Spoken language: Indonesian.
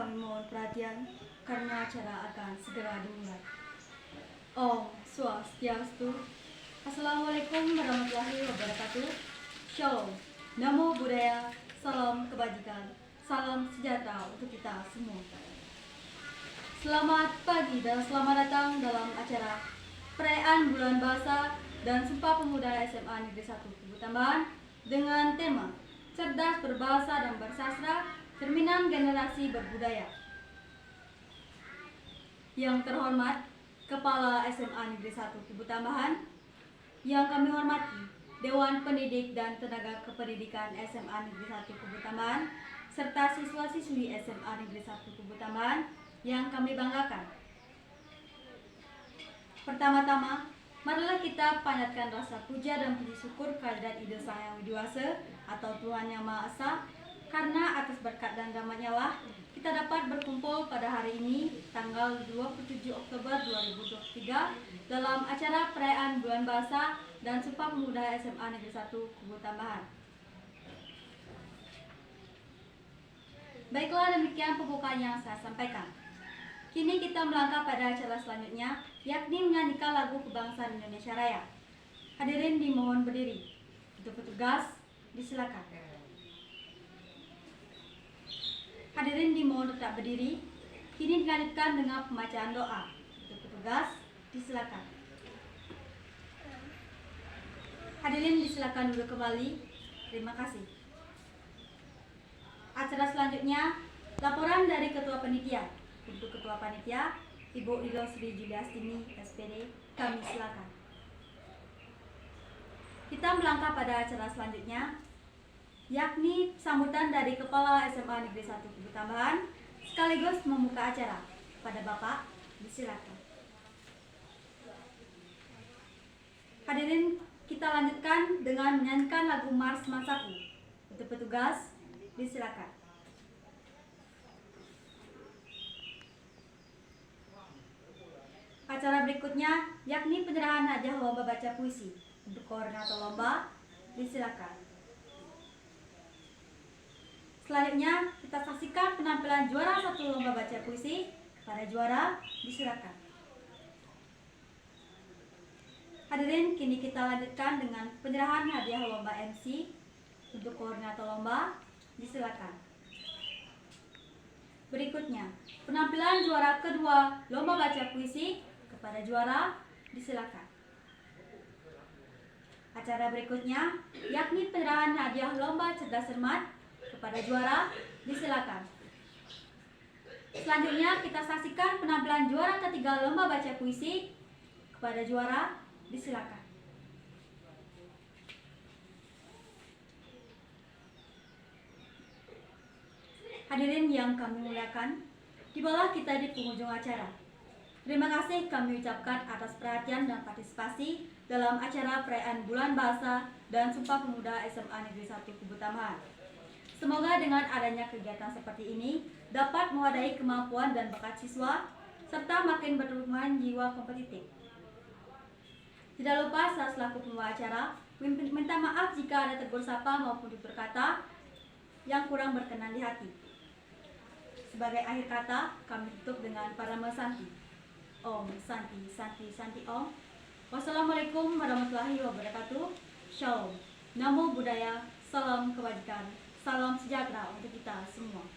kami mohon perhatian karena acara akan segera dimulai. Om Swastiastu. Assalamualaikum warahmatullahi wabarakatuh. Shalom. Namo Buddhaya. Salam kebajikan. Salam sejahtera untuk kita semua. Selamat pagi dan selamat datang dalam acara perayaan Bulan Bahasa dan Sumpah Pemuda SMA Negeri 1 Kubu Tambahan dengan tema Cerdas Berbahasa dan Bersastra, Cerminan Generasi Berbudaya. Yang terhormat Kepala SMA Negeri 1 Kubu Tambahan, yang kami hormati Dewan Pendidik dan Tenaga Kependidikan SMA Negeri 1 Kubu Tambahan, serta siswa-siswi SMA Negeri 1 Kubu Tambahan yang kami banggakan. Pertama-tama, marilah kita panjatkan rasa puja dan puji syukur kehadirat Ida Sang Yang Widiwasa atau Tuhan Yang Maha Esa, karena atas berkat dan rahmat-Nya lah kita dapat berkumpul pada hari ini tanggal 27 Oktober 2023 dalam acara perayaan Bulan Bahasa dan Sumpah Pemuda SMA Negeri 1 Kubu Tambahan. Baiklah, demikian pembukaan yang saya sampaikan. Kini kita melangkah pada acara selanjutnya, yakni menyanyikan lagu Kebangsaan Indonesia Raya. Hadirin dimohon berdiri. Untuk petugas, disilakan. Hadirin dimohon tetap berdiri. Kini dilanjutkan dengan pembacaan doa. Untuk petugas, disilakan. Hadirin disilakan duduk kembali. Terima kasih. Acara selanjutnya, laporan dari Ketua Panitia. Untuk Ketua Panitia, Ibu Ilo Sri Juliastini, SPD, kami silakan. Kita melangkah pada acara selanjutnya, yakni sambutan dari Kepala SMA Negeri 1 Kubu Tambahan, sekaligus membuka acara. Pada Bapak, disilakan. Hadirin, kita lanjutkan dengan menyanyikan lagu Mars Masaku. Untuk petugas, disilakan. Acara berikutnya yakni penyerahan hadiah lomba baca puisi. Untuk koordinator lomba, disilakan. Selanjutnya kita saksikan penampilan juara 1 lomba baca puisi. Para juara, disilakan. Hadirin, kini kita lanjutkan dengan penyerahan hadiah lomba MC. Untuk koordinator lomba, disilakan. Berikutnya, penampilan juara kedua lomba baca puisi. Kepada juara, disilakan. Acara berikutnya yakni penyerahan hadiah lomba cerdas cermat. Kepada juara, disilakan. Selanjutnya kita saksikan penampilan juara ketiga lomba baca puisi. Kepada juara, disilakan. Hadirin yang kami muliakan, tibalah kita di penghujung acara. Terima kasih kami ucapkan atas perhatian dan partisipasi dalam acara perayaan Bulan Bahasa dan Sumpah Pemuda SMA Negeri 1 Kubu Tambahan. Semoga dengan adanya kegiatan seperti ini dapat mewadahi kemampuan dan bakat siswa, serta makin bertumbuhan jiwa kompetitif. Tidak lupa saya selaku pembawa acara minta maaf jika ada tegur sapa maupun tutur kata yang kurang berkenan di hati. Sebagai akhir kata, kami tutup dengan Parama Santi. Om Santi Santi Santi Om. Wassalamualaikum warahmatullahi wabarakatuh. Shalom. Namo Buddhaya. Salam kebajikan. Salam sejahtera untuk kita semua.